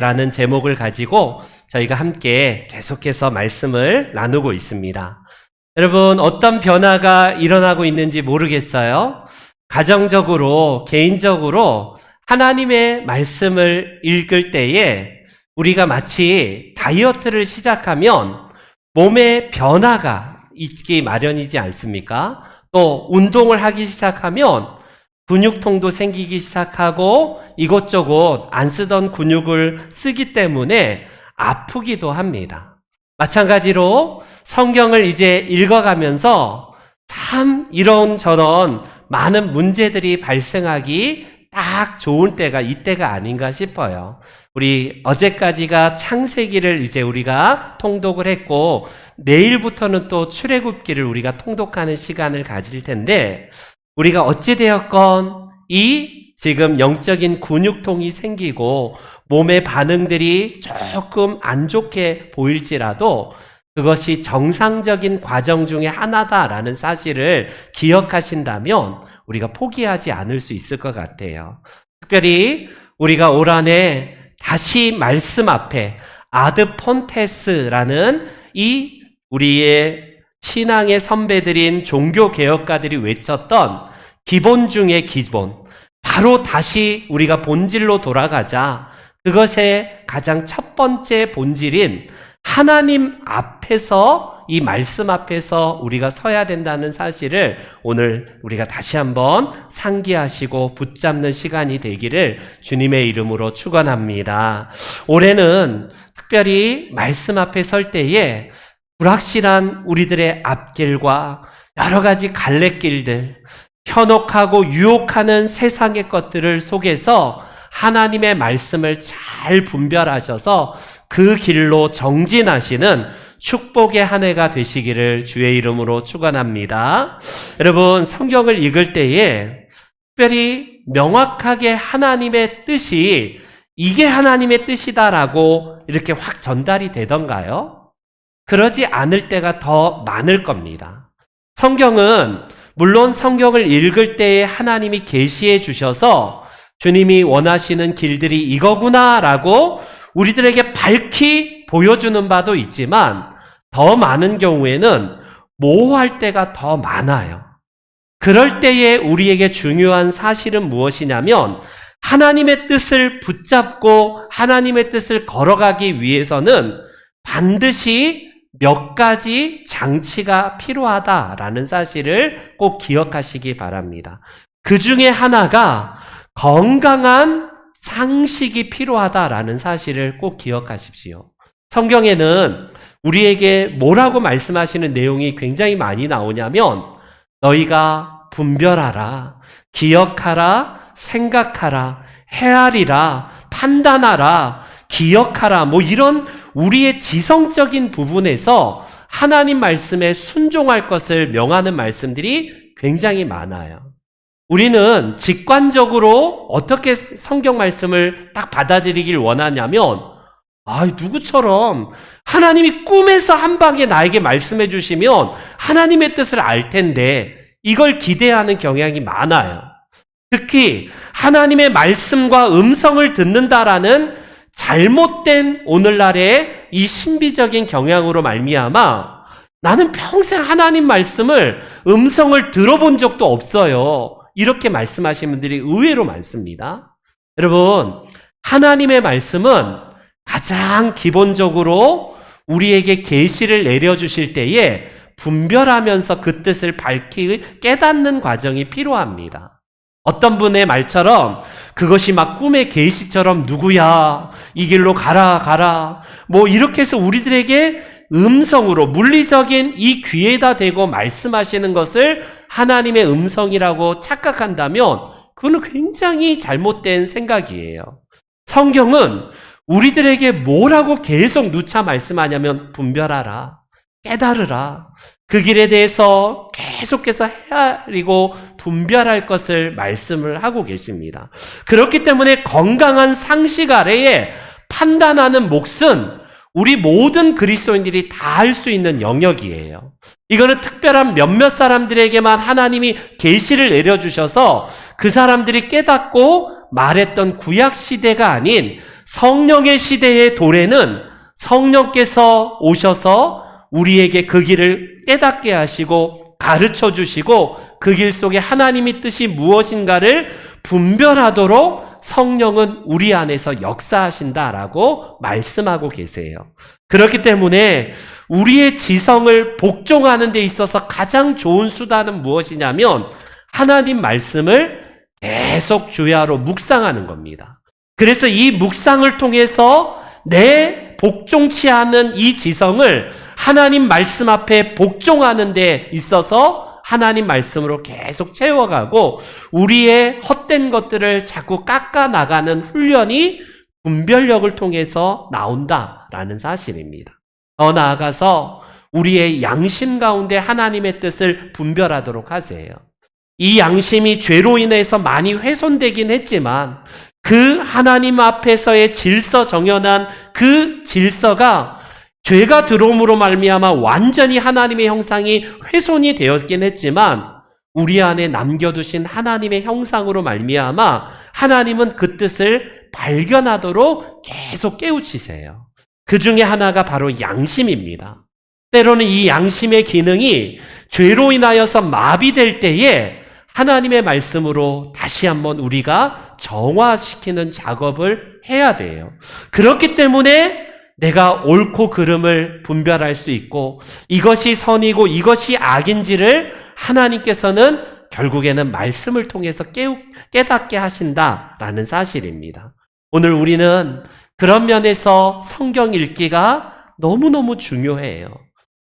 라는 제목을 가지고 저희가 함께 계속해서 말씀을 나누고 있습니다. 여러분, 어떤 변화가 일어나고 있는지 모르겠어요. 가정적으로, 개인적으로 하나님의 말씀을 읽을 때에 우리가 마치 다이어트를 시작하면 몸에 변화가 있기 마련이지 않습니까? 또 운동을 하기 시작하면 근육통도 생기기 시작하고 이곳저곳 안 쓰던 근육을 쓰기 때문에 아프기도 합니다. 마찬가지로 성경을 이제 읽어가면서 참 이런저런 많은 문제들이 발생하기 딱 좋은 때가 이때가 아닌가 싶어요. 우리 어제까지가 창세기를 이제 우리가 통독을 했고 내일부터는 또 출애굽기를 우리가 통독하는 시간을 가질 텐데 우리가 어찌되었건 이 지금 영적인 근육통이 생기고 몸의 반응들이 조금 안 좋게 보일지라도 그것이 정상적인 과정 중에 하나다라는 사실을 기억하신다면 우리가 포기하지 않을 수 있을 것 같아요. 특별히 우리가 올 한해 다시 말씀 앞에 아드폰테스라는 이 우리의 신앙의 선배들인 종교개혁가들이 외쳤던 기본 중의 기본, 바로 다시 우리가 본질로 돌아가자. 그것의 가장 첫 번째 본질인 하나님 앞에서 이 말씀 앞에서 우리가 서야 된다는 사실을 오늘 우리가 다시 한번 상기하시고 붙잡는 시간이 되기를 주님의 이름으로 축원합니다. 올해는 특별히 말씀 앞에 설 때에 불확실한 우리들의 앞길과 여러 가지 갈래길들, 현혹하고 유혹하는 세상의 것들을 속에서 하나님의 말씀을 잘 분별하셔서 그 길로 정진하시는 축복의 한 해가 되시기를 주의 이름으로 축원합니다. 여러분, 성경을 읽을 때에 특별히 명확하게 하나님의 뜻이 이게 하나님의 뜻이다라고 이렇게 확 전달이 되던가요? 그러지 않을 때가 더 많을 겁니다. 성경은 물론 성경을 읽을 때에 하나님이 계시해 주셔서 주님이 원하시는 길들이 이거구나라고 우리들에게 밝히 보여주는 바도 있지만 더 많은 경우에는 모호할 때가 더 많아요. 그럴 때에 우리에게 중요한 사실은 무엇이냐면 하나님의 뜻을 붙잡고 하나님의 뜻을 걸어가기 위해서는 반드시 몇 가지 장치가 필요하다라는 사실을 꼭 기억하시기 바랍니다. 그 중에 하나가 건강한 상식이 필요하다라는 사실을 꼭 기억하십시오. 성경에는 우리에게 뭐라고 말씀하시는 내용이 굉장히 많이 나오냐면 너희가 분별하라, 기억하라, 생각하라, 헤아리라, 판단하라, 기억하라, 뭐 이런 우리의 지성적인 부분에서 하나님 말씀에 순종할 것을 명하는 말씀들이 굉장히 많아요. 우리는 직관적으로 어떻게 성경 말씀을 딱 받아들이길 원하냐면 누구처럼 하나님이 꿈에서 한 방에 나에게 말씀해 주시면 하나님의 뜻을 알 텐데 이걸 기대하는 경향이 많아요. 특히 하나님의 말씀과 음성을 듣는다라는 잘못된 오늘날의 이 신비적인 경향으로 말미암아 나는 평생 하나님 말씀을 음성을 들어본 적도 없어요. 이렇게 말씀하시는 분들이 의외로 많습니다. 여러분, 하나님의 말씀은 가장 기본적으로 우리에게 계시를 내려주실 때에 분별하면서 그 뜻을 밝히 깨닫는 과정이 필요합니다. 어떤 분의 말처럼 그것이 막 꿈의 계시처럼 누구야, 이 길로 가라 뭐 이렇게 해서 우리들에게 음성으로 물리적인 이 귀에다 대고 말씀하시는 것을 하나님의 음성이라고 착각한다면 그거는 굉장히 잘못된 생각이에요. 성경은 우리들에게 뭐라고 계속 누차 말씀하냐면 분별하라, 깨달으라, 그 길에 대해서 계속해서 헤아리고 분별할 것을 말씀을 하고 계십니다. 그렇기 때문에 건강한 상식 아래에 판단하는 몫은 우리 모든 그리스도인들이 다 할 수 있는 영역이에요. 이거는 특별한 몇몇 사람들에게만 하나님이 계시를 내려주셔서 그 사람들이 깨닫고 말했던 구약 시대가 아닌 성령의 시대의 도래는 성령께서 오셔서 우리에게 그 길을 깨닫게 하시고 가르쳐 주시고 그 길 속에 하나님의 뜻이 무엇인가를 분별하도록 성령은 우리 안에서 역사하신다라고 말씀하고 계세요. 그렇기 때문에 우리의 지성을 복종하는 데 있어서 가장 좋은 수단은 무엇이냐면 하나님 말씀을 계속 주야로 묵상하는 겁니다. 그래서 이 묵상을 통해서 내 복종치 않은 이 지성을 하나님 말씀 앞에 복종하는 데 있어서 하나님 말씀으로 계속 채워가고 우리의 헛된 것들을 자꾸 깎아나가는 훈련이 분별력을 통해서 나온다라는 사실입니다. 더 나아가서 우리의 양심 가운데 하나님의 뜻을 분별하도록 하세요. 이 양심이 죄로 인해서 많이 훼손되긴 했지만 그 하나님 앞에서의 질서 정연한 그 질서가 죄가 들어옴으로 말미암아 완전히 하나님의 형상이 훼손이 되었긴 했지만 우리 안에 남겨두신 하나님의 형상으로 말미암아 하나님은 그 뜻을 발견하도록 계속 깨우치세요. 그 중에 하나가 바로 양심입니다. 때로는 이 양심의 기능이 죄로 인하여서 마비될 때에 하나님의 말씀으로 다시 한번 우리가 정화시키는 작업을 해야 돼요. 그렇기 때문에 내가 옳고 그름을 분별할 수 있고 이것이 선이고 이것이 악인지를 하나님께서는 결국에는 말씀을 통해서 깨닫게 하신다라는 사실입니다. 오늘 우리는 그런 면에서 성경 읽기가 너무너무 중요해요.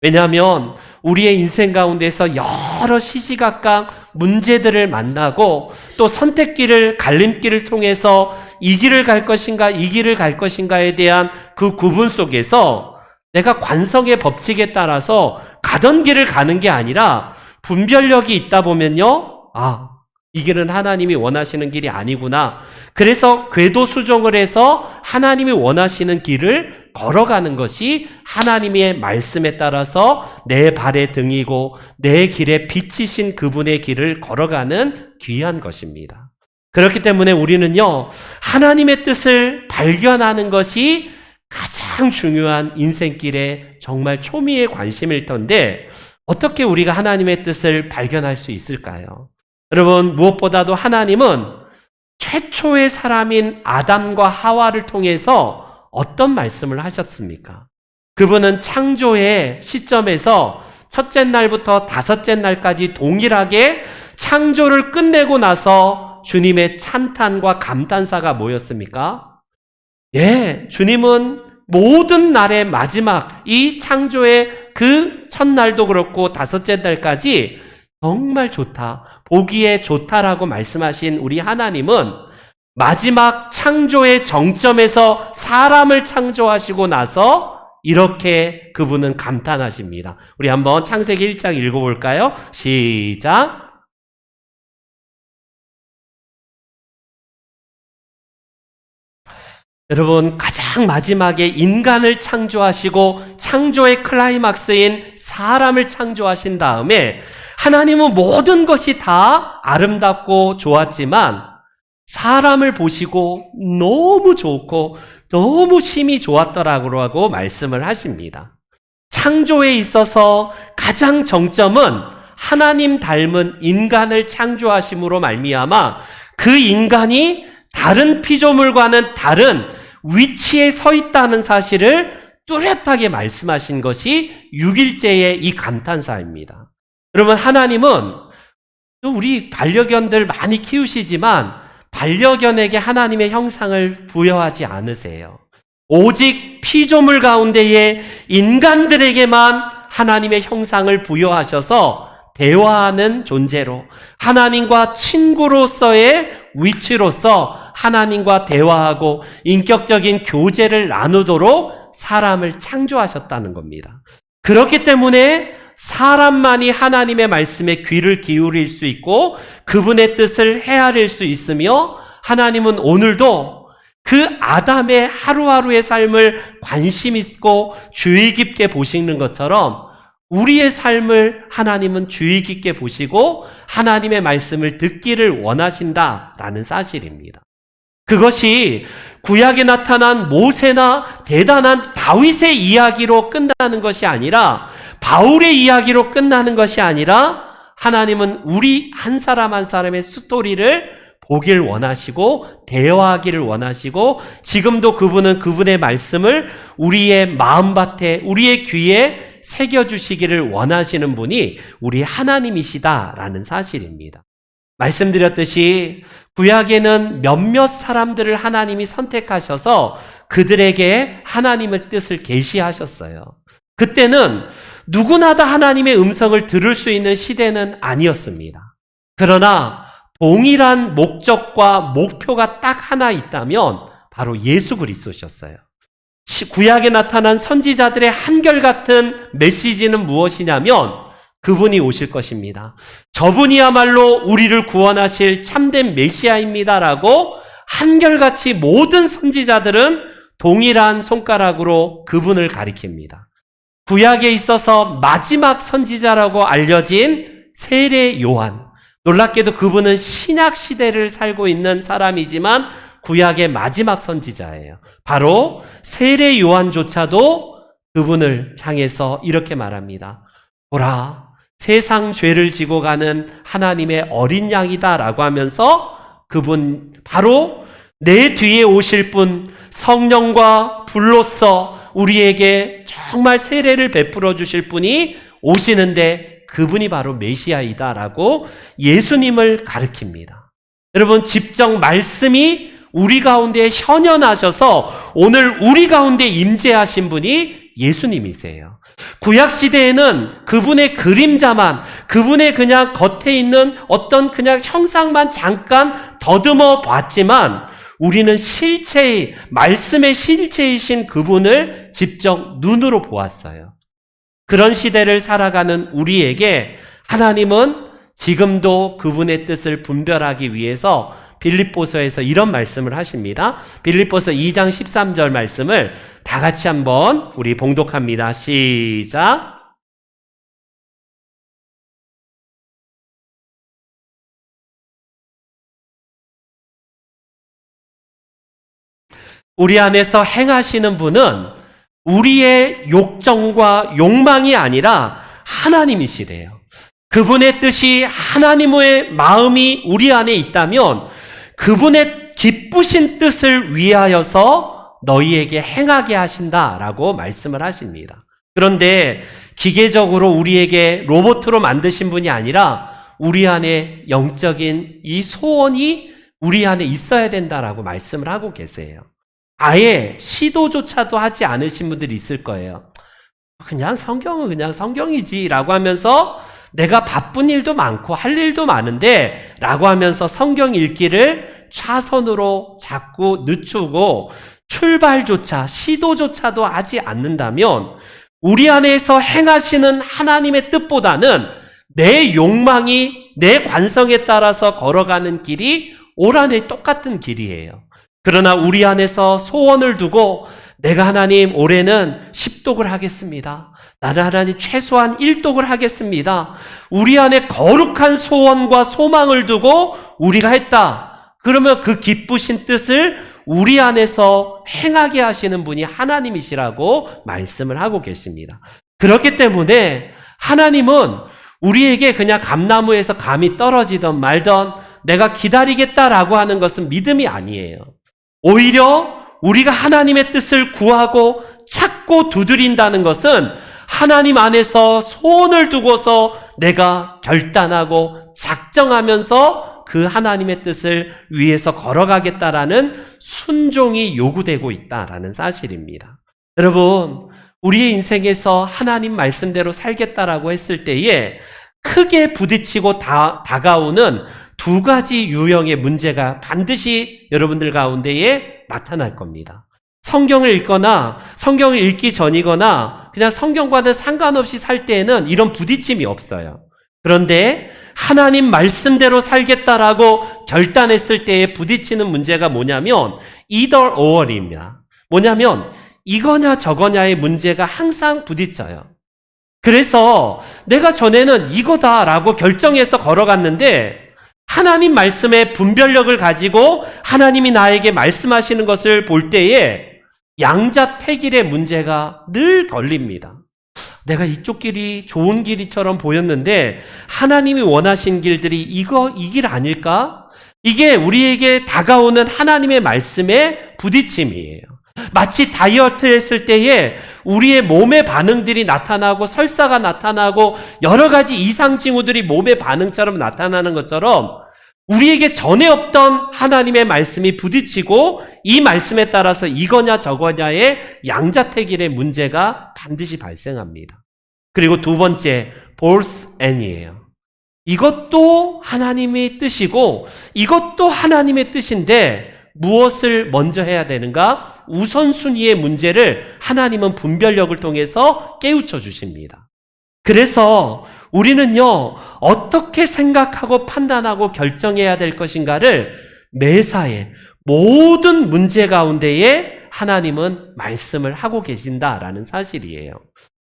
왜냐하면 우리의 인생 가운데서 여러 시시각각 문제들을 만나고 또 선택길을 갈림길을 통해서 이 길을 갈 것인가 이 길을 갈 것인가에 대한 그 구분 속에서 내가 관성의 법칙에 따라서 가던 길을 가는 게 아니라 분별력이 있다 보면요, 이 길은 하나님이 원하시는 길이 아니구나. 그래서 궤도 수정을 해서 하나님이 원하시는 길을 걸어가는 것이 하나님의 말씀에 따라서 내 발의 등이고 내 길에 빛이신 그분의 길을 걸어가는 귀한 것입니다. 그렇기 때문에 우리는요, 하나님의 뜻을 발견하는 것이 가장 중요한 인생길의 정말 초미의 관심일 텐데 어떻게 우리가 하나님의 뜻을 발견할 수 있을까요? 여러분, 무엇보다도 하나님은 최초의 사람인 아담과 하와를 통해서 어떤 말씀을 하셨습니까? 그분은 창조의 시점에서 첫째 날부터 다섯째 날까지 동일하게 창조를 끝내고 나서 주님의 찬탄과 감탄사가 뭐였습니까? 주님은 모든 날의 마지막 이 창조의 그 첫날도 그렇고 다섯째 날까지 정말 좋다, 보기에 좋다라고 말씀하신 우리 하나님은 마지막 창조의 정점에서 사람을 창조하시고 나서 이렇게 그분은 감탄하십니다. 우리 한번 창세기 1장 읽어볼까요? 시작. 여러분, 가장 마지막에 인간을 창조하시고 창조의 클라이막스인 사람을 창조하신 다음에 하나님은 모든 것이 다 아름답고 좋았지만 사람을 보시고 너무 좋고 너무 심히 좋았더라고 말씀을 하십니다. 창조에 있어서 가장 정점은 하나님 닮은 인간을 창조하심으로 말미암아 그 인간이 다른 피조물과는 다른 위치에 서 있다는 사실을 뚜렷하게 말씀하신 것이 6일째의 이 감탄사입니다. 여러분, 하나님은 우리 반려견들 많이 키우시지만 반려견에게 하나님의 형상을 부여하지 않으세요. 오직 피조물 가운데에 인간들에게만 하나님의 형상을 부여하셔서 대화하는 존재로 하나님과 친구로서의 위치로서 하나님과 대화하고 인격적인 교제를 나누도록 사람을 창조하셨다는 겁니다. 그렇기 때문에 사람만이 하나님의 말씀에 귀를 기울일 수 있고 그분의 뜻을 헤아릴 수 있으며 하나님은 오늘도 그 아담의 하루하루의 삶을 관심 있고 주의 깊게 보시는 것처럼 우리의 삶을 하나님은 주의 깊게 보시고 하나님의 말씀을 듣기를 원하신다라는 사실입니다. 그것이 구약에 나타난 모세나 대단한 다윗의 이야기로 끝나는 것이 아니라, 바울의 이야기로 끝나는 것이 아니라, 하나님은 우리 한 사람 한 사람의 스토리를 보길 원하시고 대화하기를 원하시고, 지금도 그분은 그분의 말씀을 우리의 마음밭에, 우리의 귀에 새겨주시기를 원하시는 분이 우리 하나님이시다라는 사실입니다. 말씀드렸듯이 구약에는 몇몇 사람들을 하나님이 선택하셔서 그들에게 하나님의 뜻을 계시하셨어요. 그때는 누구나 다 하나님의 음성을 들을 수 있는 시대는 아니었습니다. 그러나 동일한 목적과 목표가 딱 하나 있다면 바로 예수 그리스도셨어요. 구약에 나타난 선지자들의 한결같은 메시지는 무엇이냐면 그분이 오실 것입니다. 저분이야말로 우리를 구원하실 참된 메시아입니다라고 한결같이 모든 선지자들은 동일한 손가락으로 그분을 가리킵니다. 구약에 있어서 마지막 선지자라고 알려진 세례 요한. 놀랍게도 그분은 신약 시대를 살고 있는 사람이지만 구약의 마지막 선지자예요. 바로 세례 요한조차도 그분을 향해서 이렇게 말합니다. 보라, 세상 죄를 지고 가는 하나님의 어린 양이다라고 하면서 그분, 바로 내 뒤에 오실 분, 성령과 불로써 우리에게 정말 세례를 베풀어 주실 분이 오시는데 그분이 바로 메시아이다라고 예수님을 가리킵니다. 여러분, 직접 말씀이 우리 가운데 현현하셔서 오늘 우리 가운데 임재하신 분이 예수님이세요. 구약 시대에는 그분의 그림자만, 그분의 그냥 겉에 있는 어떤 그냥 형상만 잠깐 더듬어 봤지만 우리는 실체의, 말씀의 실체이신 그분을 직접 눈으로 보았어요. 그런 시대를 살아가는 우리에게 하나님은 지금도 그분의 뜻을 분별하기 위해서 빌립보서에서 이런 말씀을 하십니다. 빌립보서 2장 13절 말씀을 다 같이 한번 우리 봉독합니다. 시작. 우리 안에서 행하시는 분은 우리의 욕정과 욕망이 아니라 하나님이시래요. 그분의 뜻이, 하나님의 마음이 우리 안에 있다면 그분의 기쁘신 뜻을 위하여서 너희에게 행하게 하신다라고 말씀을 하십니다. 그런데 기계적으로 우리에게 로봇으로 만드신 분이 아니라 우리 안에 영적인 이 소원이 우리 안에 있어야 된다라고 말씀을 하고 계세요. 아예 시도조차도 하지 않으신 분들이 있을 거예요. 그냥 성경은 그냥 성경이지 라고 하면서, 내가 바쁜 일도 많고 할 일도 많은데 라고 하면서 성경 읽기를 차선으로 자꾸 늦추고 출발조차, 시도조차도 하지 않는다면 우리 안에서 행하시는 하나님의 뜻보다는 내 욕망이, 내 관성에 따라서 걸어가는 길이 올 한해 똑같은 길이에요. 그러나 우리 안에서 소원을 두고 내가 하나님 올해는 10독을 하겠습니다. 나는 하나님 최소한 1독을 하겠습니다. 우리 안에 거룩한 소원과 소망을 두고 우리가 했다. 그러면 그 기쁘신 뜻을 우리 안에서 행하게 하시는 분이 하나님이시라고 말씀을 하고 계십니다. 그렇기 때문에 하나님은 우리에게 그냥 감나무에서 감이 떨어지던 말던 내가 기다리겠다라고 하는 것은 믿음이 아니에요. 오히려 우리가 하나님의 뜻을 구하고 찾고 두드린다는 것은 하나님 안에서 소원을 두고서 내가 결단하고 작정하면서 그 하나님의 뜻을 위해서 걸어가겠다라는 순종이 요구되고 있다라는 사실입니다. 여러분, 우리의 인생에서 하나님 말씀대로 살겠다라고 했을 때에 크게 부딪히고 다가오는 두 가지 유형의 문제가 반드시 여러분들 가운데에 나타날 겁니다. 성경을 읽거나 성경을 읽기 전이거나 그냥 성경과는 상관없이 살 때에는 이런 부딪힘이 없어요. 그런데 하나님 말씀대로 살겠다라고 결단했을 때에 부딪히는 문제가 뭐냐면 either or입니다. 뭐냐면 이거냐 저거냐의 문제가 항상 부딪혀요. 그래서 내가 전에는 이거다라고 결정해서 걸어갔는데 하나님 말씀의 분별력을 가지고 하나님이 나에게 말씀하시는 것을 볼 때에 양자택일의 문제가 늘 걸립니다. 내가 이쪽 길이 좋은 길이처럼 보였는데 하나님이 원하신 길들이 이 길 아닐까? 이게 우리에게 다가오는 하나님의 말씀의 부딪힘이에요. 마치 다이어트 했을 때에 우리의 몸의 반응들이 나타나고 설사가 나타나고 여러 가지 이상 징후들이 몸의 반응처럼 나타나는 것처럼 우리에게 전에 없던 하나님의 말씀이 부딪히고 이 말씀에 따라서 이거냐 저거냐의 양자택일의 문제가 반드시 발생합니다. 그리고 두 번째, both and이에요. 이것도 하나님의 뜻이고 이것도 하나님의 뜻인데 무엇을 먼저 해야 되는가? 우선순위의 문제를 하나님은 분별력을 통해서 깨우쳐 주십니다. 그래서 우리는요, 어떻게 생각하고 판단하고 결정해야 될 것인가를 매사에 모든 문제 가운데에 하나님은 말씀을 하고 계신다라는 사실이에요.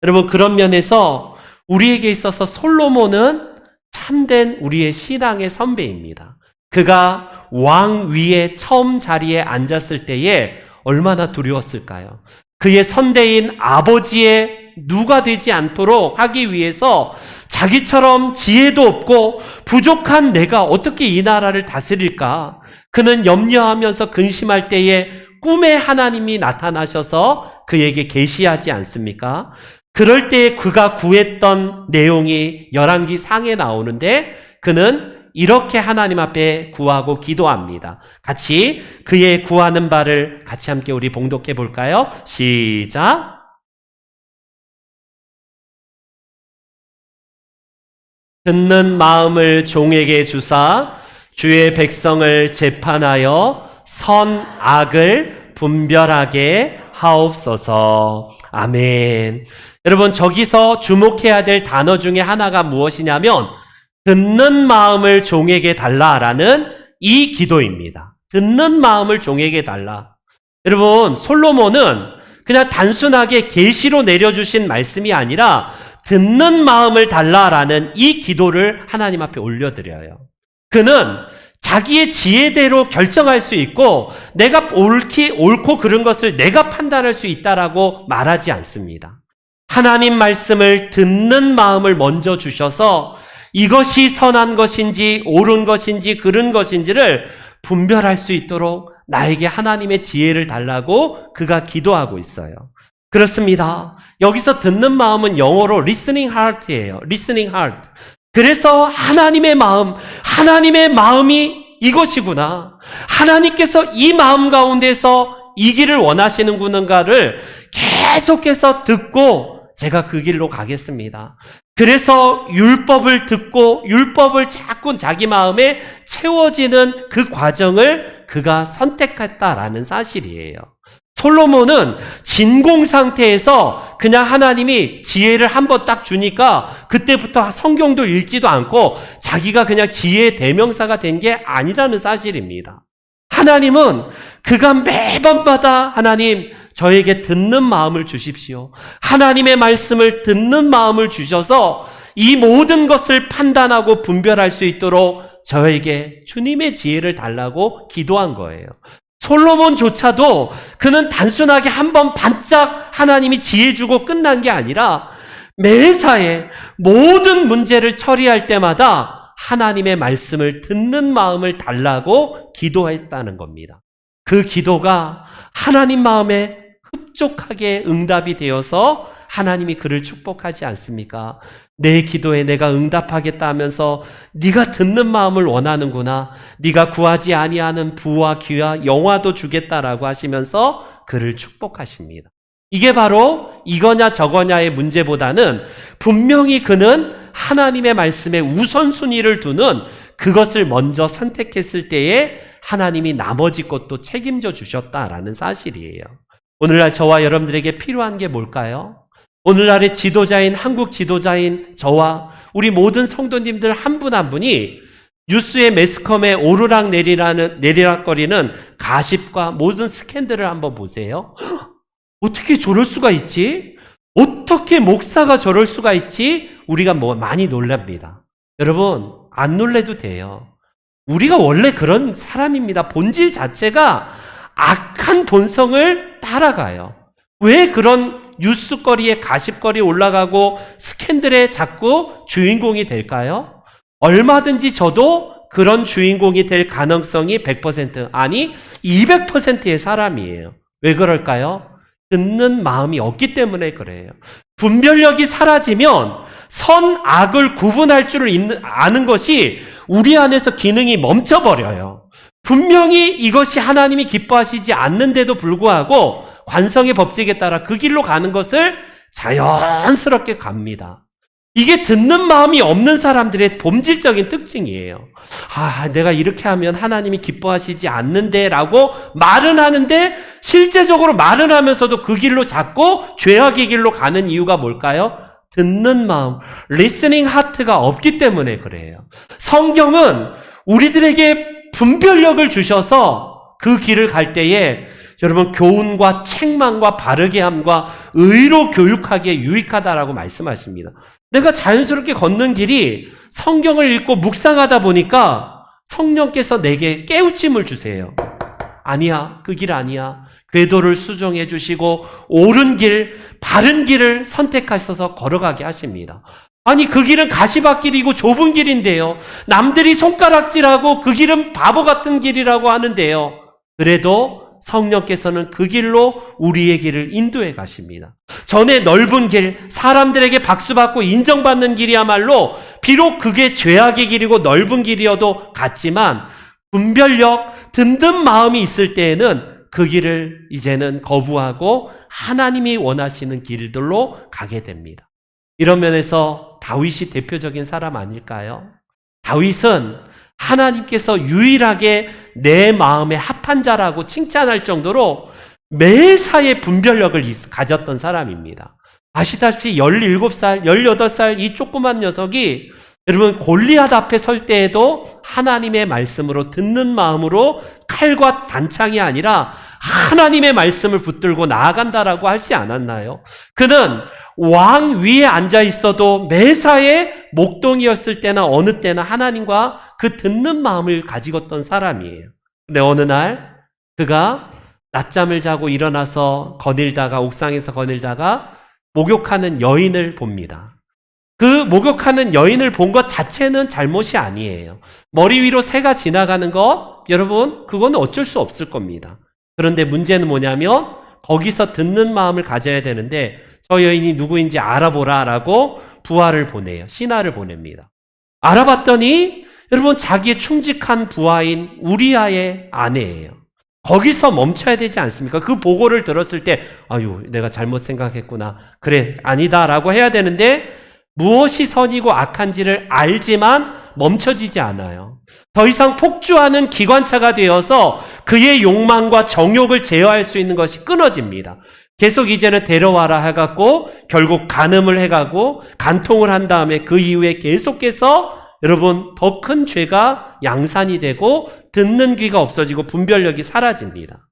여러분, 그런 면에서 우리에게 있어서 솔로몬은 참된 우리의 신앙의 선배입니다. 그가 왕 위에 처음 자리에 앉았을 때에 얼마나 두려웠을까요? 그의 선대인 아버지의 누가 되지 않도록 하기 위해서 자기처럼 지혜도 없고 부족한 내가 어떻게 이 나라를 다스릴까? 그는 염려하면서 근심할 때에 꿈에 하나님이 나타나셔서 그에게 계시하지 않습니까? 그럴 때에 그가 구했던 내용이 열왕기 상에 나오는데 그는 이렇게 하나님 앞에 구하고 기도합니다. 같이 그의 구하는 바를 같이 함께 우리 봉독해 볼까요? 시작. 듣는 마음을 종에게 주사 주의 백성을 재판하여 선악을 분별하게 하옵소서. 아멘. 여러분, 저기서 주목해야 될 단어 중에 하나가 무엇이냐면 듣는 마음을 종에게 달라라는 이 기도입니다. 듣는 마음을 종에게 달라. 여러분, 솔로몬은 그냥 단순하게 계시로 내려주신 말씀이 아니라 듣는 마음을 달라라는 이 기도를 하나님 앞에 올려드려요. 그는 자기의 지혜대로 결정할 수 있고 내가 옳고 그른 것을 내가 판단할 수 있다라고 말하지 않습니다. 하나님 말씀을 듣는 마음을 먼저 주셔서 이것이 선한 것인지 옳은 것인지 그른 것인지를 분별할 수 있도록 나에게 하나님의 지혜를 달라고 그가 기도하고 있어요. 그렇습니다. 여기서 듣는 마음은 영어로 listening heart예요. listening heart. 그래서 하나님의 마음이 이것이구나. 하나님께서 이 마음 가운데서 이 길을 원하시는구나를 계속해서 듣고 제가 그 길로 가겠습니다. 그래서 율법을 듣고 율법을 자꾸 자기 마음에 채워지는 그 과정을 그가 선택했다라는 사실이에요. 솔로몬은 진공 상태에서 그냥 하나님이 지혜를 한번 딱 주니까 그때부터 성경도 읽지도 않고 자기가 그냥 지혜의 대명사가 된 게 아니라는 사실입니다. 하나님은 그가 매번마다 하나님 저에게 듣는 마음을 주십시오. 하나님의 말씀을 듣는 마음을 주셔서 이 모든 것을 판단하고 분별할 수 있도록 저에게 주님의 지혜를 달라고 기도한 거예요. 솔로몬조차도 그는 단순하게 한번 반짝 하나님이 지혜 주고 끝난 게 아니라 매사에 모든 문제를 처리할 때마다 하나님의 말씀을 듣는 마음을 달라고 기도했다는 겁니다. 그 기도가 하나님 마음에 흡족하게 응답이 되어서 하나님이 그를 축복하지 않습니까? 내 기도에 내가 응답하겠다 하면서 네가 듣는 마음을 원하는구나. 네가 구하지 아니하는 부와 귀와 영화도 주겠다라고 하시면서 그를 축복하십니다. 이게 바로 이거냐 저거냐의 문제보다는 분명히 그는 하나님의 말씀에 우선순위를 두는 그것을 먼저 선택했을 때에 하나님이 나머지 것도 책임져 주셨다라는 사실이에요. 오늘날 저와 여러분들에게 필요한 게 뭘까요? 오늘날의 지도자인 한국 지도자인 저와 우리 모든 성도님들 한 분 한 분이 뉴스의 매스컴에 오르락 내리락거리는 가십과 모든 스캔들을 한번 보세요. 어떻게 저럴 수가 있지? 어떻게 목사가 저럴 수가 있지? 우리가 많이 놀랍니다. 여러분, 안 놀래도 돼요. 우리가 원래 그런 사람입니다. 본질 자체가 악한 본성을 따라가요. 왜 그런 뉴스거리에 가십거리에 올라가고 스캔들에 자꾸 주인공이 될까요? 얼마든지 저도 그런 주인공이 될 가능성이 100% 아니 200%의 사람이에요. 왜 그럴까요? 듣는 마음이 없기 때문에 그래요. 분별력이 사라지면 선, 악을 구분할 줄 아는 것이 우리 안에서 기능이 멈춰버려요. 분명히 이것이 하나님이 기뻐하시지 않는데도 불구하고 관성의 법칙에 따라 그 길로 가는 것을 자연스럽게 갑니다. 이게 듣는 마음이 없는 사람들의 본질적인 특징이에요. 내가 이렇게 하면 하나님이 기뻐하시지 않는데 라고 말은 하는데 실제적으로 말은 하면서도 그 길로 자꾸 죄악의 길로 가는 이유가 뭘까요? 듣는 마음, listening heart가 없기 때문에 그래요. 성경은 우리들에게 분별력을 주셔서 그 길을 갈 때에 여러분 교훈과 책망과 바르게 함과 의로 교육하기에 유익하다라고 말씀하십니다. 내가 자연스럽게 걷는 길이 성경을 읽고 묵상하다 보니까 성령께서 내게 깨우침을 주세요. 아니야, 그 길 아니야. 궤도를 수정해 주시고 옳은 길, 바른 길을 선택하셔서 걸어가게 하십니다. 아니 그 길은 가시밭길이고 좁은 길인데요. 남들이 손가락질하고 그 길은 바보 같은 길이라고 하는데요. 그래도 성령께서는 그 길로 우리의 길을 인도해 가십니다. 전에 넓은 길, 사람들에게 박수받고 인정받는 길이야말로 비록 그게 죄악의 길이고 넓은 길이어도 같지만 분별력, 든든 마음이 있을 때에는 그 길을 이제는 거부하고 하나님이 원하시는 길들로 가게 됩니다. 이런 면에서 다윗이 대표적인 사람 아닐까요? 다윗은 하나님께서 유일하게 내 마음에 합한 자라고 칭찬할 정도로 매사에 분별력을 가졌던 사람입니다. 아시다시피 17살, 18살 이 조그만 녀석이 여러분 골리앗 앞에 설 때에도 하나님의 말씀으로 듣는 마음으로 칼과 단창이 아니라 하나님의 말씀을 붙들고 나아간다라고 하지 않았나요? 그는 왕 위에 앉아 있어도 매사에 목동이었을 때나 어느 때나 하나님과 그 듣는 마음을 가지고 있던 사람이에요. 근데 어느 날 그가 낮잠을 자고 일어나서 옥상에서 거닐다가 목욕하는 여인을 봅니다. 그 목욕하는 여인을 본 것 자체는 잘못이 아니에요. 머리 위로 새가 지나가는 것, 여러분, 그건 어쩔 수 없을 겁니다. 그런데 문제는 뭐냐면 거기서 듣는 마음을 가져야 되는데 저 여인이 누구인지 알아보라라고 부하를 보내요. 신하를 보냅니다. 알아봤더니 여러분 자기의 충직한 부하인 우리아의 아내예요. 거기서 멈춰야 되지 않습니까? 그 보고를 들었을 때 내가 잘못 생각했구나. 그래, 아니다라고 해야 되는데 무엇이 선이고 악한지를 알지만 멈춰지지 않아요. 더 이상 폭주하는 기관차가 되어서 그의 욕망과 정욕을 제어할 수 있는 것이 끊어집니다. 계속 이제는 데려와라 해갖고 결국 간음을 해가고 간통을 한 다음에 그 이후에 계속해서 여러분 더 큰 죄가 양산이 되고 듣는 귀가 없어지고 분별력이 사라집니다.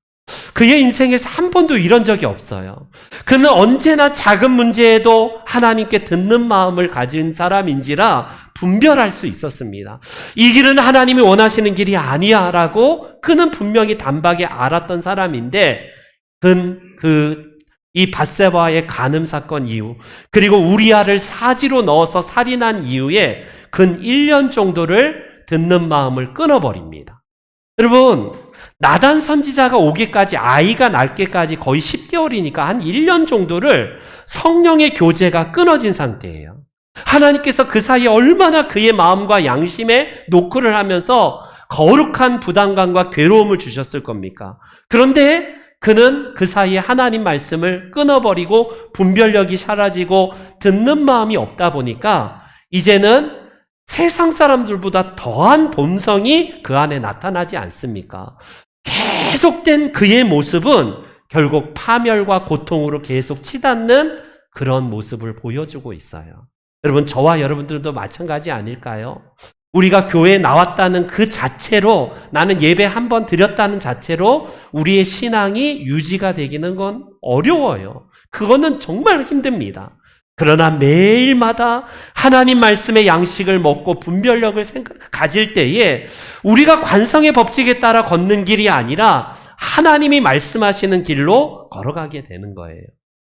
그의 인생에서 한 번도 이런 적이 없어요. 그는 언제나 작은 문제에도 하나님께 듣는 마음을 가진 사람인지라 분별할 수 있었습니다. 이 길은 하나님이 원하시는 길이 아니야 라고 그는 분명히 단박에 알았던 사람인데 이 밧세바의 간음 사건 이후 그리고 우리아를 사지로 넣어서 살인한 이후에 근 1년 정도를 듣는 마음을 끊어버립니다. 여러분 나단 선지자가 오기까지 아이가 낳기까지 거의 10개월이니까 한 1년 정도를 성령의 교제가 끊어진 상태예요. 하나님께서 그 사이에 얼마나 그의 마음과 양심에 노크를 하면서 거룩한 부담감과 괴로움을 주셨을 겁니까? 그런데 그는 그 사이에 하나님 말씀을 끊어버리고 분별력이 사라지고 듣는 마음이 없다 보니까 이제는 세상 사람들보다 더한 본성이 그 안에 나타나지 않습니까? 계속된 그의 모습은 결국 파멸과 고통으로 계속 치닫는 그런 모습을 보여주고 있어요. 여러분, 저와 여러분들도 마찬가지 아닐까요? 우리가 교회에 나왔다는 그 자체로, 나는 예배 한 번 드렸다는 자체로 우리의 신앙이 유지가 되기는 건 어려워요. 그거는 정말 힘듭니다. 그러나 매일마다 하나님 말씀의 양식을 먹고 분별력을 가질 때에 우리가 관성의 법칙에 따라 걷는 길이 아니라 하나님이 말씀하시는 길로 걸어가게 되는 거예요.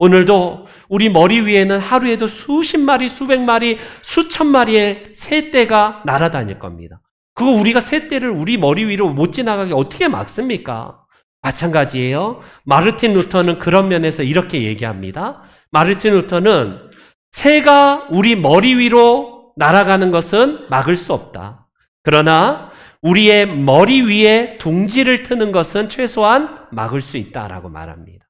오늘도 우리 머리 위에는 하루에도 수십 마리, 수백 마리, 수천 마리의 새떼가 날아다닐 겁니다. 그거 우리가 새떼를 우리 머리 위로 못 지나가게 어떻게 막습니까? 마찬가지예요. 마르틴 루터는 그런 면에서 이렇게 얘기합니다. 마르틴 루터는 새가 우리 머리 위로 날아가는 것은 막을 수 없다. 그러나 우리의 머리 위에 둥지를 트는 것은 최소한 막을 수 있다라고 말합니다.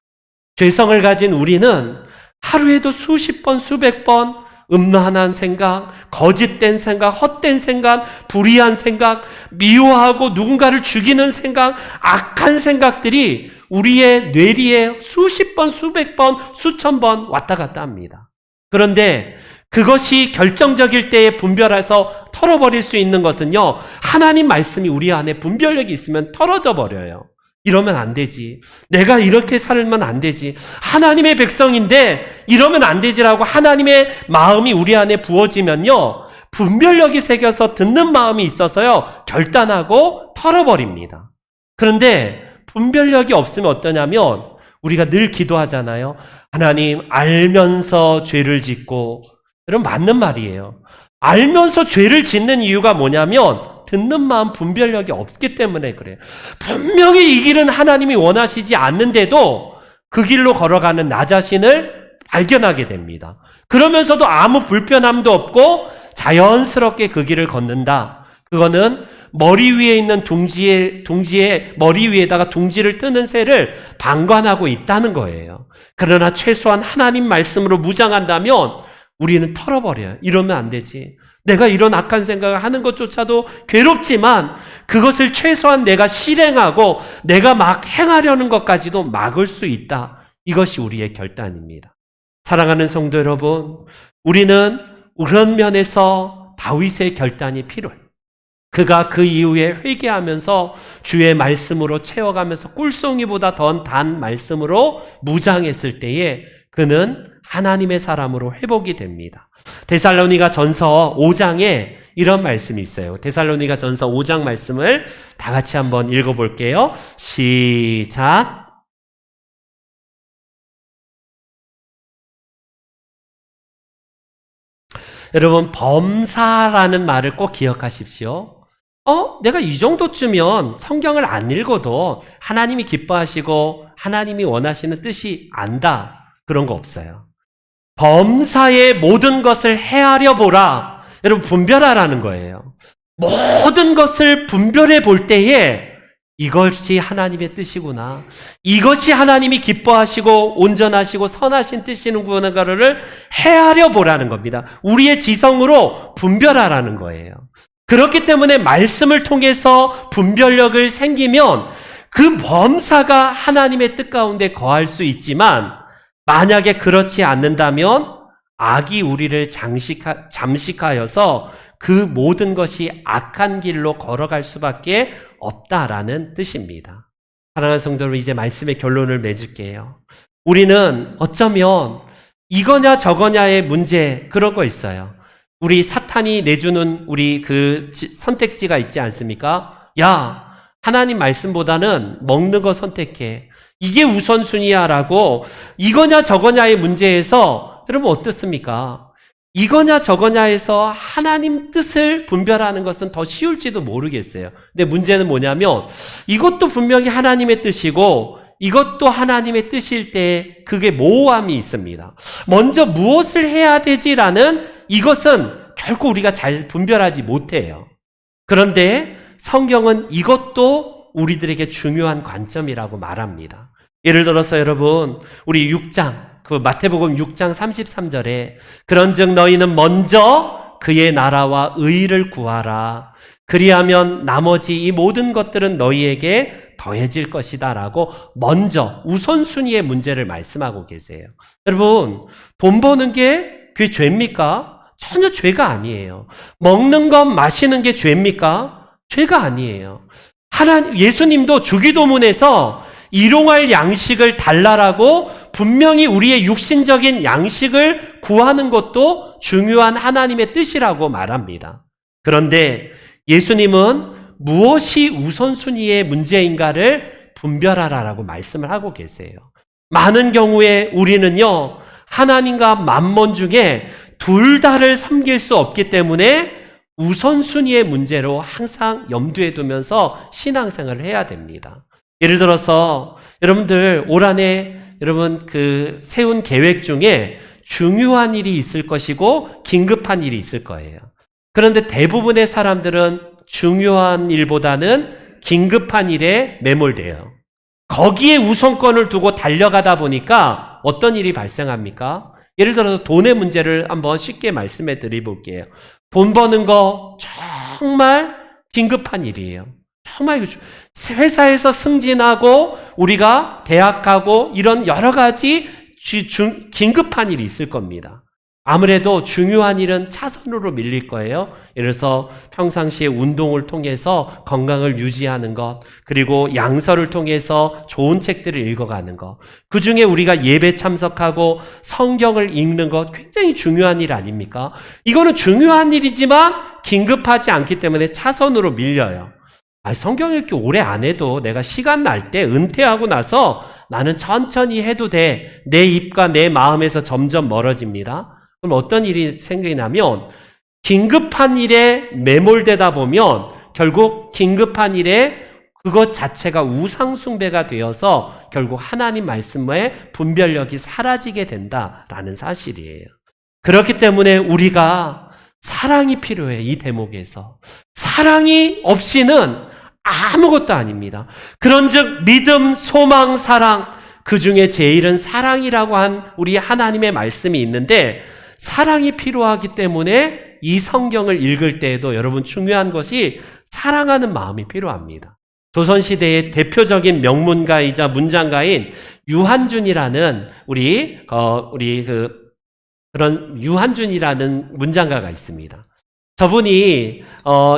죄성을 가진 우리는 하루에도 수십 번, 수백 번 음란한 생각, 거짓된 생각, 헛된 생각, 불의한 생각, 미워하고 누군가를 죽이는 생각, 악한 생각들이 우리의 뇌리에 수십 번, 수백 번, 수천 번 왔다 갔다 합니다. 그런데 그것이 결정적일 때에 분별해서 털어버릴 수 있는 것은요, 하나님 말씀이 우리 안에 분별력이 있으면 털어져 버려요. 이러면 안 되지. 내가 이렇게 살면 안 되지. 하나님의 백성인데 이러면 안 되지라고 하나님의 마음이 우리 안에 부어지면요, 분별력이 새겨서 듣는 마음이 있어서요, 결단하고 털어버립니다. 그런데 분별력이 없으면 어떠냐면 우리가 늘 기도하잖아요. 하나님, 알면서 죄를 짓고. 여러분, 맞는 말이에요. 알면서 죄를 짓는 이유가 뭐냐면 듣는 마음 분별력이 없기 때문에 그래요. 분명히 이 길은 하나님이 원하시지 않는데도 그 길로 걸어가는 나 자신을 발견하게 됩니다. 그러면서도 아무 불편함도 없고 자연스럽게 그 길을 걷는다. 그거는 머리 위에 있는 둥지에 머리 위에다가 둥지를 뜨는 새를 방관하고 있다는 거예요. 그러나 최소한 하나님 말씀으로 무장한다면 우리는 털어버려요. 이러면 안 되지. 내가 이런 악한 생각을 하는 것조차도 괴롭지만 그것을 최소한 내가 실행하고 내가 막 행하려는 것까지도 막을 수 있다. 이것이 우리의 결단입니다. 사랑하는 성도 여러분, 우리는 그런 면에서 다윗의 결단이 필요해요. 그가 그 이후에 회개하면서 주의 말씀으로 채워가면서 꿀송이보다 더 단 말씀으로 무장했을 때에 그는 하나님의 사람으로 회복이 됩니다. 데살로니가 전서 5장에 이런 말씀이 있어요. 데살로니가 전서 5장 말씀을 다 같이 한번 읽어볼게요. 시작. 여러분, 범사라는 말을 꼭 기억하십시오. 내가 이 정도쯤이면 성경을 안 읽어도 하나님이 기뻐하시고 하나님이 원하시는 뜻이 안다. 그런 거 없어요. 범사의 모든 것을 헤아려 보라. 여러분, 분별하라는 거예요. 모든 것을 분별해 볼 때에 이것이 하나님의 뜻이구나. 이것이 하나님이 기뻐하시고 온전하시고 선하신 뜻이구나. 거를 헤아려 보라는 겁니다. 우리의 지성으로 분별하라는 거예요. 그렇기 때문에 말씀을 통해서 분별력을 생기면 그 범사가 하나님의 뜻 가운데 거할 수 있지만 만약에 그렇지 않는다면 악이 우리를 잠식하여서 그 모든 것이 악한 길로 걸어갈 수밖에 없다라는 뜻입니다. 사랑하는 성도 여러분, 이제 말씀의 결론을 맺을게요. 우리는 어쩌면 이거냐 저거냐의 문제, 그런 거 있어요. 우리 사탄이 내주는 우리 그 선택지가 있지 않습니까? 야, 하나님 말씀보다는 먹는 거 선택해. 이게 우선순위야 라고 이거냐 저거냐의 문제에서 여러분 어떻습니까? 이거냐 저거냐에서 하나님 뜻을 분별하는 것은 더 쉬울지도 모르겠어요. 근데 문제는 뭐냐면 이것도 분명히 하나님의 뜻이고 이것도 하나님의 뜻일 때 그게 모호함이 있습니다. 먼저 무엇을 해야 되지라는 이것은 결코 우리가 잘 분별하지 못해요. 그런데 성경은 이것도 우리들에게 중요한 관점이라고 말합니다. 예를 들어서 여러분, 우리 6장, 그 마태복음 6장 33절에 그런즉 너희는 먼저 그의 나라와 의를 구하라. 그리하면 나머지 이 모든 것들은 너희에게 더해질 것이다 라고 먼저 우선순위의 문제를 말씀하고 계세요. 여러분, 돈 버는 게 그게 죄입니까? 전혀 죄가 아니에요. 먹는 것, 마시는 게 죄입니까? 죄가 아니에요. 예수님도 주기도문에서 일용할 양식을 달라라고 분명히 우리의 육신적인 양식을 구하는 것도 중요한 하나님의 뜻이라고 말합니다. 그런데 예수님은 무엇이 우선순위의 문제인가를 분별하라라고 말씀을 하고 계세요. 많은 경우에 우리는요, 하나님과 만몬 중에 둘 다를 섬길 수 없기 때문에 우선순위의 문제로 항상 염두에 두면서 신앙생활을 해야 됩니다. 예를 들어서 여러분들 올 한해 여러분 세운 계획 중에 중요한 일이 있을 것이고 긴급한 일이 있을 거예요. 그런데 대부분의 사람들은 중요한 일보다는 긴급한 일에 매몰돼요. 거기에 우선권을 두고 달려가다 보니까 어떤 일이 발생합니까? 예를 들어서 돈의 문제를 한번 쉽게 말씀해 드려볼게요. 돈 버는 거 정말 긴급한 일이에요. 정말 회사에서 승진하고 우리가 대학 가고 이런 여러 가지 긴급한 일이 있을 겁니다. 아무래도 중요한 일은 차선으로 밀릴 거예요. 예를 들어서 평상시에 운동을 통해서 건강을 유지하는 것, 그리고 양서를 통해서 좋은 책들을 읽어가는 것, 그 중에 우리가 예배 참석하고 성경을 읽는 것 굉장히 중요한 일 아닙니까? 이거는 중요한 일이지만 긴급하지 않기 때문에 차선으로 밀려요. 성경 읽기 오래 안 해도 내가 시간 날 때 은퇴하고 나서 나는 천천히 해도 돼. 내 입과 내 마음에서 점점 멀어집니다. 그럼 어떤 일이 생각이 나면 긴급한 일에 매몰되다 보면 결국 긴급한 일에 그것 자체가 우상숭배가 되어서 결국 하나님 말씀의 분별력이 사라지게 된다라는 사실이에요. 그렇기 때문에 우리가 사랑이 필요해. 이 대목에서 사랑이 없이는 아무것도 아닙니다. 그런즉 믿음, 소망, 사랑, 그 중에 제일은 사랑이라고 한 우리 하나님의 말씀이 있는데, 사랑이 필요하기 때문에 이 성경을 읽을 때에도 여러분 중요한 것이 사랑하는 마음이 필요합니다. 조선시대의 대표적인 명문가이자 문장가인 유한준이라는 그런 유한준이라는 문장가가 있습니다. 저분이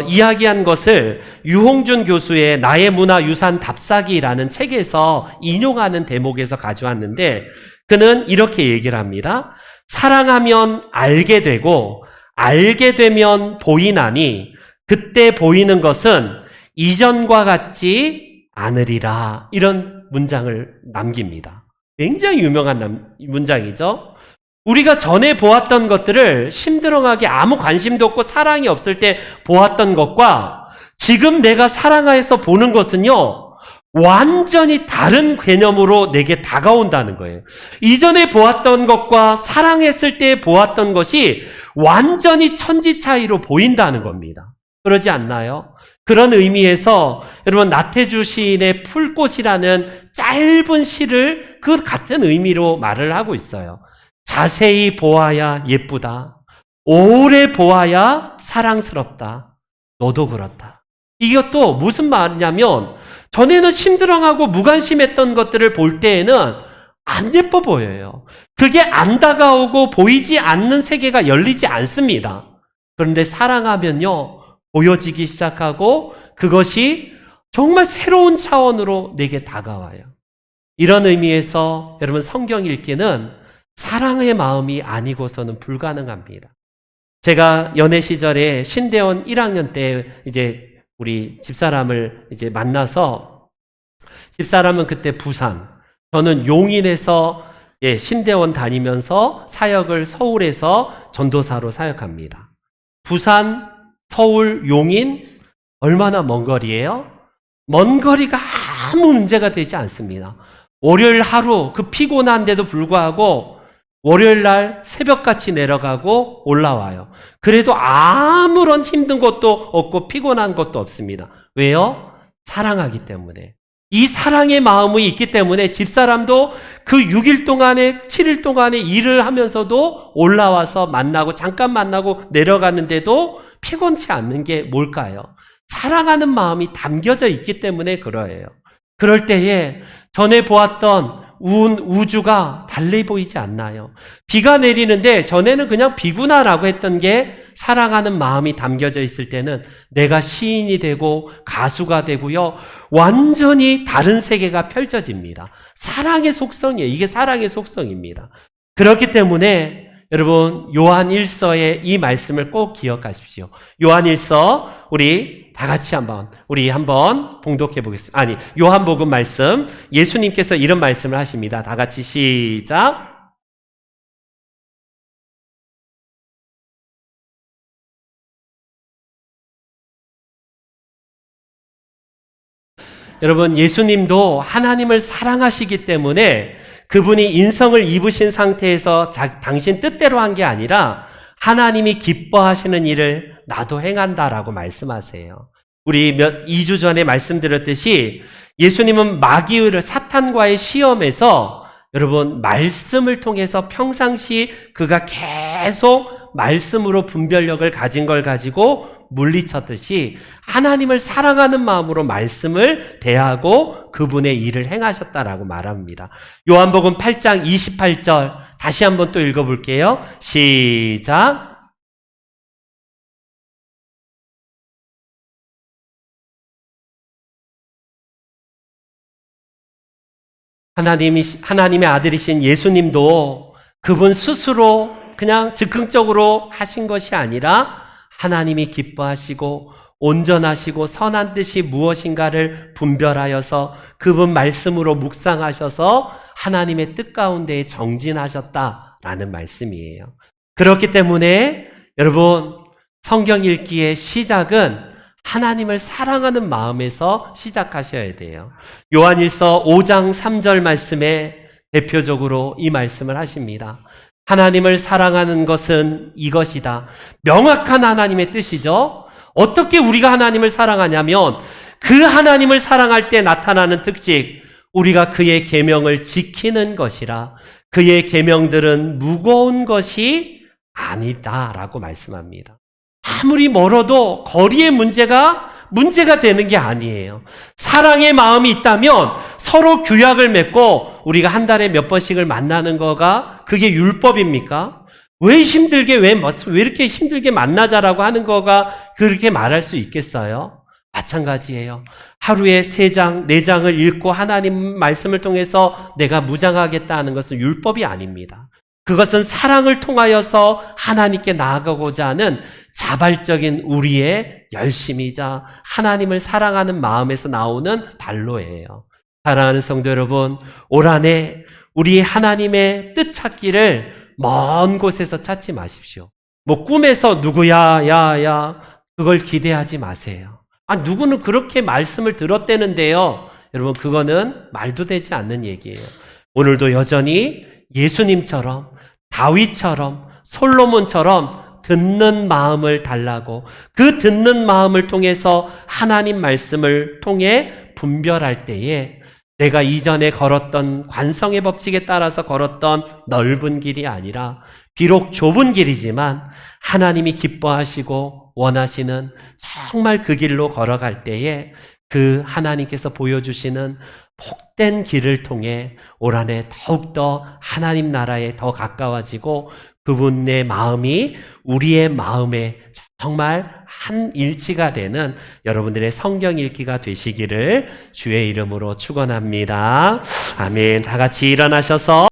이야기한 것을 유홍준 교수의 나의 문화 유산 답사기라는 책에서 인용하는 대목에서 가져왔는데, 그는 이렇게 얘기를 합니다. 사랑하면 알게 되고 알게 되면 보이나니 그때 보이는 것은 이전과 같지 않으리라. 이런 문장을 남깁니다. 굉장히 유명한 문장이죠. 우리가 전에 보았던 것들을 심드렁하게 아무 관심도 없고 사랑이 없을 때 보았던 것과 지금 내가 사랑해서 보는 것은요, 완전히 다른 개념으로 내게 다가온다는 거예요. 이전에 보았던 것과 사랑했을 때 보았던 것이 완전히 천지 차이로 보인다는 겁니다. 그러지 않나요? 그런 의미에서 여러분 나태주 시인의 풀꽃이라는 짧은 시를 그 같은 의미로 말을 하고 있어요. 자세히 보아야 예쁘다. 오래 보아야 사랑스럽다. 너도 그렇다. 이것도 무슨 말이냐면 전에는 심드렁하고 무관심했던 것들을 볼 때에는 안 예뻐 보여요. 그게 안 다가오고 보이지 않는 세계가 열리지 않습니다. 그런데 사랑하면요, 보여지기 시작하고 그것이 정말 새로운 차원으로 내게 다가와요. 이런 의미에서 여러분 성경 읽기는 사랑의 마음이 아니고서는 불가능합니다. 제가 연애 시절에 신대원 1학년 때 이제 우리 집사람을 이제 만나서, 집사람은 그때 부산, 저는 용인에서 신대원 다니면서 사역을 서울에서 전도사로 사역합니다. 부산, 서울, 용인 얼마나 먼 거리예요? 먼 거리가 아무 문제가 되지 않습니다. 월요일 하루 그 피곤한데도 불구하고 월요일 날 새벽같이 내려가고 올라와요. 그래도 아무런 힘든 것도 없고 피곤한 것도 없습니다. 왜요? 사랑하기 때문에. 이 사랑의 마음이 있기 때문에 집사람도 그 6일 동안에 7일 동안에 일을 하면서도 올라와서 만나고 잠깐 만나고 내려가는데도 피곤치 않는 게 뭘까요? 사랑하는 마음이 담겨져 있기 때문에 그러해요. 그럴 때에 전에 보았던 우주가 달리 보이지 않나요? 비가 내리는데 전에는 그냥 비구나라고 했던 게 사랑하는 마음이 담겨져 있을 때는 내가 시인이 되고 가수가 되고요. 완전히 다른 세계가 펼쳐집니다. 사랑의 속성이에요. 이게 사랑의 속성입니다. 그렇기 때문에 여러분 요한 1서의 이 말씀을 꼭 기억하십시오. 요한 1서 우리 다 같이 우리 한번 봉독해 보겠습니다. 아니, 요한복음 말씀 예수님께서 이런 말씀을 하십니다. 다 같이 시작. 여러분, 예수님도 하나님을 사랑하시기 때문에 그분이 인성을 입으신 상태에서 당신 뜻대로 한 게 아니라 하나님이 기뻐하시는 일을 나도 행한다라고 말씀하세요. 우리 2주 전에 말씀드렸듯이 예수님은 마귀를 사탄과의 시험에서 여러분 말씀을 통해서 평상시 그가 계속 말씀으로 분별력을 가진 걸 가지고 물리쳤듯이 하나님을 사랑하는 마음으로 말씀을 대하고 그분의 일을 행하셨다라고 말합니다. 요한복음 8장 28절 다시 한번 또 읽어볼게요. 시작. 하나님의 아들이신 예수님도 그분 스스로 그냥 즉흥적으로 하신 것이 아니라 하나님이 기뻐하시고 온전하시고 선한 뜻이 무엇인가를 분별하여서 그분 말씀으로 묵상하셔서 하나님의 뜻 가운데에 정진하셨다라는 말씀이에요. 그렇기 때문에 여러분 성경 읽기의 시작은 하나님을 사랑하는 마음에서 시작하셔야 돼요. 요한일서 5장 3절 말씀에 대표적으로 이 말씀을 하십니다. 하나님을 사랑하는 것은 이것이다. 명확한 하나님의 뜻이죠. 어떻게 우리가 하나님을 사랑하냐면 그 하나님을 사랑할 때 나타나는 특징, 우리가 그의 계명을 지키는 것이라. 그의 계명들은 무거운 것이 아니다라고 말씀합니다. 아무리 멀어도 거리의 문제가 되는 게 아니에요. 사랑의 마음이 있다면 서로 규약을 맺고 우리가 한 달에 몇 번씩을 만나는 거가 그게 율법입니까? 왜 이렇게 힘들게 만나자라고 하는 거가 그렇게 말할 수 있겠어요? 마찬가지예요. 하루에 3장, 4장을 읽고 하나님 말씀을 통해서 내가 무장하겠다 하는 것은 율법이 아닙니다. 그것은 사랑을 통하여서 하나님께 나아가고자 하는 자발적인 우리의 열심이자 하나님을 사랑하는 마음에서 나오는 발로예요. 사랑하는 성도 여러분, 올 한 해 우리 하나님의 뜻 찾기를 먼 곳에서 찾지 마십시오. 꿈에서 누구야, 그걸 기대하지 마세요. 누구는 그렇게 말씀을 들었대는데요. 여러분, 그거는 말도 되지 않는 얘기예요. 오늘도 여전히 예수님처럼, 다윗처럼, 솔로몬처럼 듣는 마음을 달라고, 그 듣는 마음을 통해서 하나님 말씀을 통해 분별할 때에 내가 이전에 걸었던 관성의 법칙에 따라서 걸었던 넓은 길이 아니라 비록 좁은 길이지만 하나님이 기뻐하시고 원하시는 정말 그 길로 걸어갈 때에 그 하나님께서 보여주시는 복된 길을 통해 올 한 해 더욱더 하나님 나라에 더 가까워지고 그분의 마음이 우리의 마음에 정말 한 일치가 되는 여러분들의 성경 읽기가 되시기를 주의 이름으로 축원합니다. 아멘. 다 같이 일어나셔서